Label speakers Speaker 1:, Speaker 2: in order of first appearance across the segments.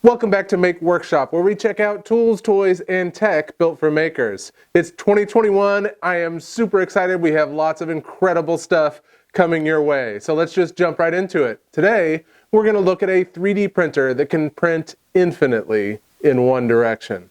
Speaker 1: Welcome back to Make Workshop, where we check out tools, toys, and tech built for makers. It's 2021. I am super excited. We have lots of incredible stuff coming your way. So let's just jump right into it. Today, we're going to look at a 3D printer that can print infinitely in one direction.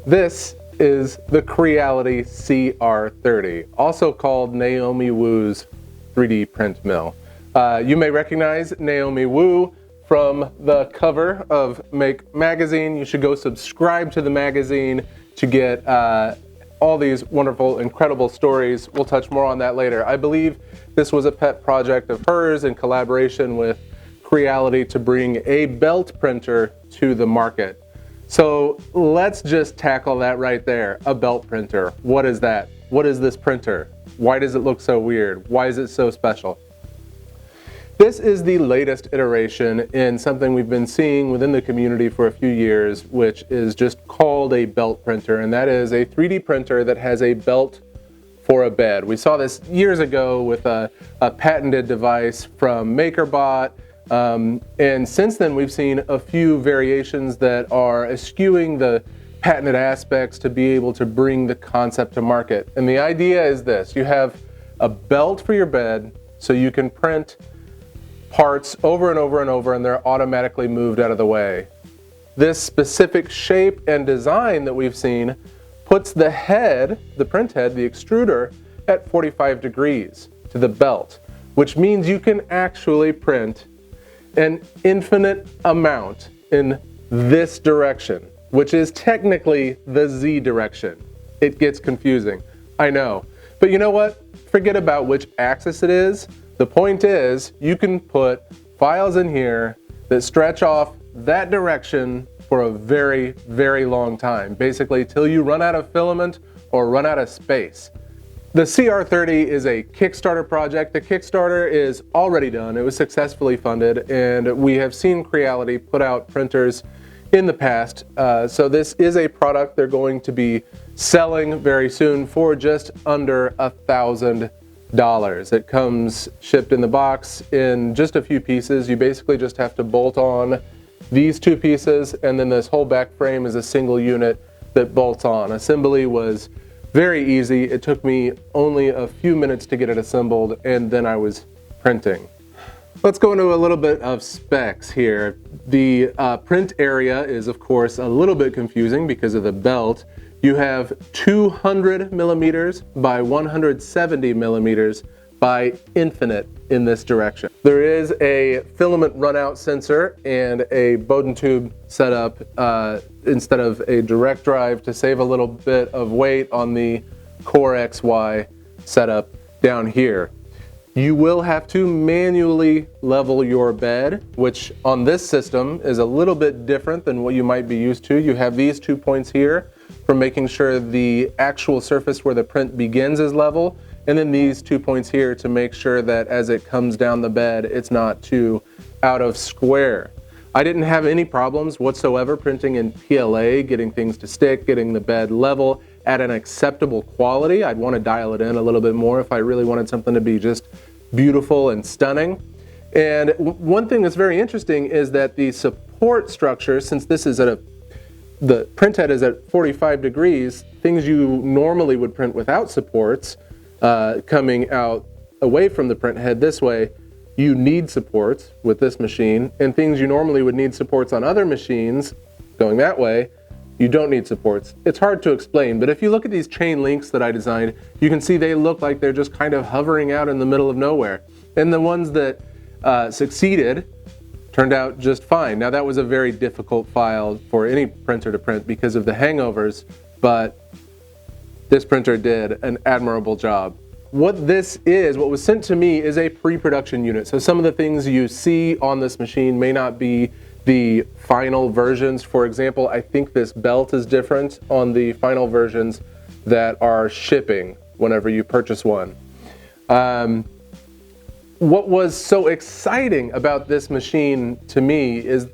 Speaker 1: This is the Creality cr-30, also called Naomi Wu's 3D print mill. You may recognize Naomi Wu from the cover of Make magazine. You should go subscribe to the magazine to get all these wonderful, incredible stories. We'll touch more on that later. I believe this was a pet project of hers in collaboration with Creality to bring a belt printer to the market. So let's just tackle that right there. A belt printer. What is that? What is this printer? Why does it look so weird? Why is it so special? This is the latest iteration in something we've been seeing within the community for a few years, which is just called a belt printer, and that is a 3D printer that has a belt for a bed. We saw this years ago with a patented device from MakerBot, and since then we've seen a few variations that are eschewing the patented aspects to be able to bring the concept to market. And the idea is this: you have a belt for your bed so you can print parts over and over and over, and they're automatically moved out of the way. This specific shape and design that we've seen puts the head, the print head, the extruder, at 45 degrees to the belt, which means you can actually print an infinite amount in this direction, which is technically the Z direction. It gets confusing, I know. But you know what? Forget about which axis it is. The point is, you can put files in here that stretch off that direction for a very, very long time, basically till you run out of filament or run out of space. The cr-30 is a Kickstarter project. The Kickstarter is already done. It was successfully funded, and we have seen Creality put out printers in the past. So this is a product they're going to be selling very soon for just under $1,000. It comes shipped in the box in just a few pieces. You basically just have to bolt on these two pieces, and then this whole back frame is a single unit that bolts on. Assembly was very easy. It took me only a few minutes to get it assembled, and then I was printing. Let's go into a little bit of specs here. The print area is, of course, a little bit confusing because of the belt. You have 200 millimeters by 170 millimeters by infinite in this direction. There is a filament runout sensor and a Bowden tube setup instead of a direct drive to save a little bit of weight on the Core XY setup down here. You will have to manually level your bed, which on this system is a little bit different than what you might be used to. You have these 2 points here for making sure the actual surface where the print begins is level, and then these 2 points here to make sure that as it comes down the bed, it's not too out of square. I didn't have any problems whatsoever printing in PLA, getting things to stick, getting the bed level at an acceptable quality. I'd want to dial it in a little bit more if I really wanted something to be just beautiful and stunning. And one thing that's very interesting is that the support structure, since this is at the print head is at 45 degrees, things you normally would print without supports coming out away from the print head this way, you need supports with this machine, and things you normally would need supports on other machines going that way, you don't need supports. It's hard to explain, but if you look at these chain links that I designed, you can see they look like they're just kind of hovering out in the middle of nowhere. And the ones that succeeded turned out just fine. Now that was a very difficult file for any printer to print because of the hangovers, but this printer did an admirable job. What this is, what was sent to me, is a pre-production unit. So some of the things you see on this machine may not be the final versions. For example, I think this belt is different on the final versions that are shipping whenever you purchase one. What was so exciting about this machine to me is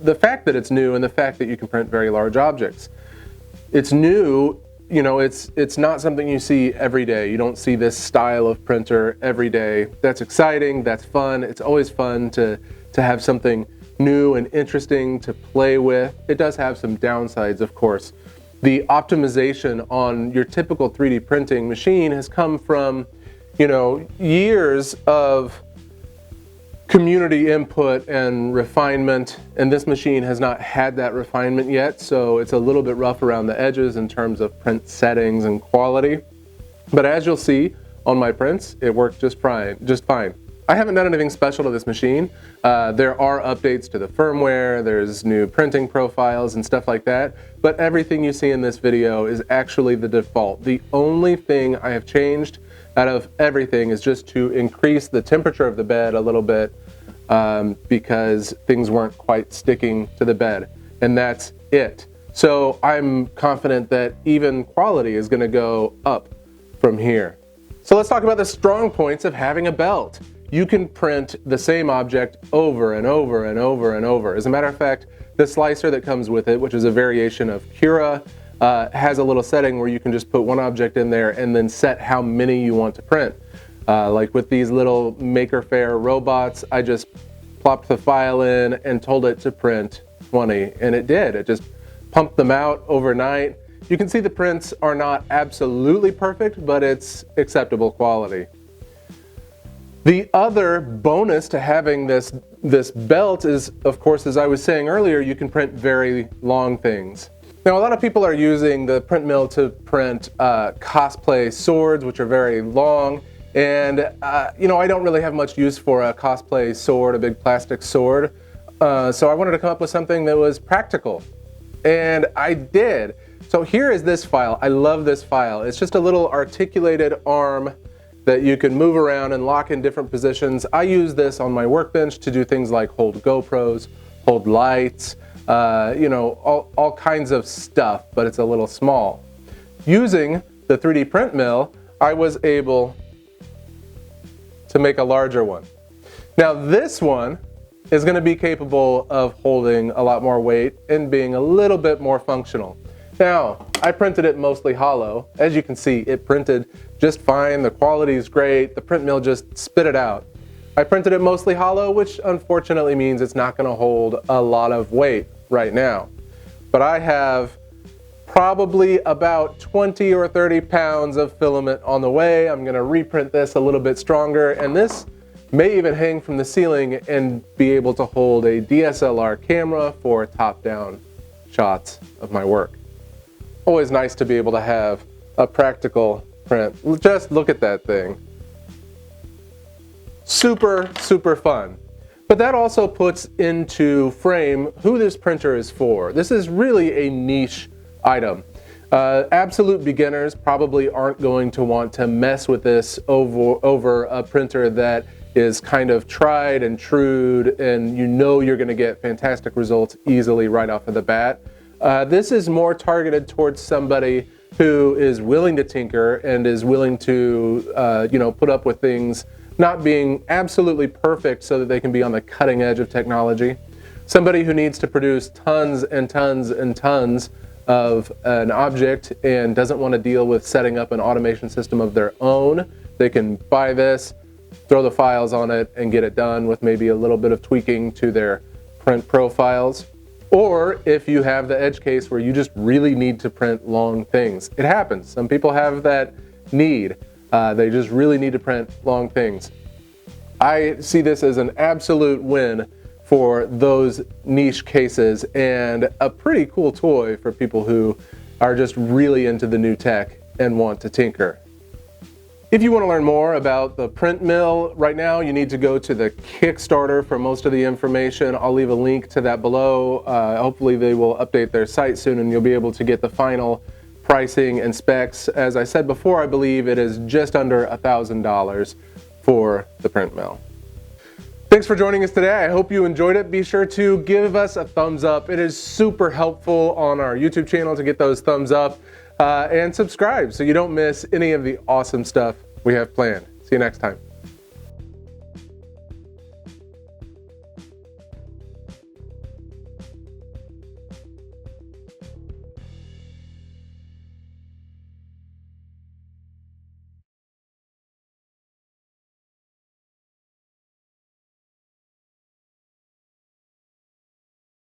Speaker 1: the fact that it's new and the fact that you can print very large objects. It's new you know, it's not something you see every day. You don't see this style of printer every day. That's exciting, that's fun. It's always fun to have something new and interesting to play with. It does have some downsides, of course. The optimization on your typical 3D printing machine has come from, you know, years of community input and refinement, and this machine has not had that refinement yet, so it's a little bit rough around the edges in terms of print settings and quality. But as you'll see on my prints, it worked just fine. I haven't done anything special to this machine. There are updates to the firmware, there's new printing profiles and stuff like that, but everything you see in this video is actually the default. The only thing I have changed out of everything is just to increase the temperature of the bed a little bit because things weren't quite sticking to the bed, and that's it. So I'm confident that even quality is going to go up from here. So let's talk about the strong points of having a belt. You can print the same object over and over and over and over. As a matter of fact, the slicer that comes with it, which is a variation of Cura, has a little setting where you can just put one object in there and then set how many you want to print. Like with these little Maker Faire robots, I just plopped the file in and told it to print 20, and it did. It just pumped them out overnight. You can see the prints are not absolutely perfect, but it's acceptable quality. The other bonus to having this belt is, of course, as I was saying earlier, you can print very long things. Now, a lot of people are using the print mill to print cosplay swords, which are very long. And, you know, I don't really have much use for a cosplay sword, a big plastic sword. So I wanted to come up with something that was practical. And I did. So here is this file. I love this file. It's just a little articulated arm that you can move around and lock in different positions. I use this on my workbench to do things like hold GoPros, hold lights, you know, all kinds of stuff, but it's a little small. Using the 3D print mill, I was able to make a larger one. Now this one is going to be capable of holding a lot more weight and being a little bit more functional. Now, I printed it mostly hollow. As you can see, it printed just fine. The quality is great. The print mill just spit it out. I printed it mostly hollow, which unfortunately means it's not going to hold a lot of weight right now. But I have probably about 20 or 30 pounds of filament on the way. I'm going to reprint this a little bit stronger, and this may even hang from the ceiling and be able to hold a DSLR camera for top-down shots of my work. Always nice to be able to have a practical print. Just look at that thing. Super, super fun. But that also puts into frame who this printer is for. This is really a niche item. Absolute beginners probably aren't going to want to mess with this over a printer that is kind of tried and true, and you know you're going to get fantastic results easily right off of the bat. This is more targeted towards somebody who is willing to tinker and is willing to, you know, put up with things not being absolutely perfect so that they can be on the cutting edge of technology. Somebody who needs to produce tons and tons and tons of an object and doesn't want to deal with setting up an automation system of their own. They can buy this, throw the files on it, and get it done with maybe a little bit of tweaking to their print profiles. Or if you have the edge case where you just really need to print long things. It happens. Some people have that need. They just really need to print long things. I see this as an absolute win for those niche cases and a pretty cool toy for people who are just really into the new tech and want to tinker. If you want to learn more about the print mill, right now you need to go to the Kickstarter for most of the information. I'll leave a link to that below. Hopefully they will update their site soon and you'll be able to get the final pricing and specs. As I said before, I believe it is just under $1,000 for the print mill. Thanks for joining us today. I hope you enjoyed it. Be sure to give us a thumbs up. It is super helpful on our YouTube channel to get those thumbs up. And subscribe so you don't miss any of the awesome stuff we have planned. See you next time.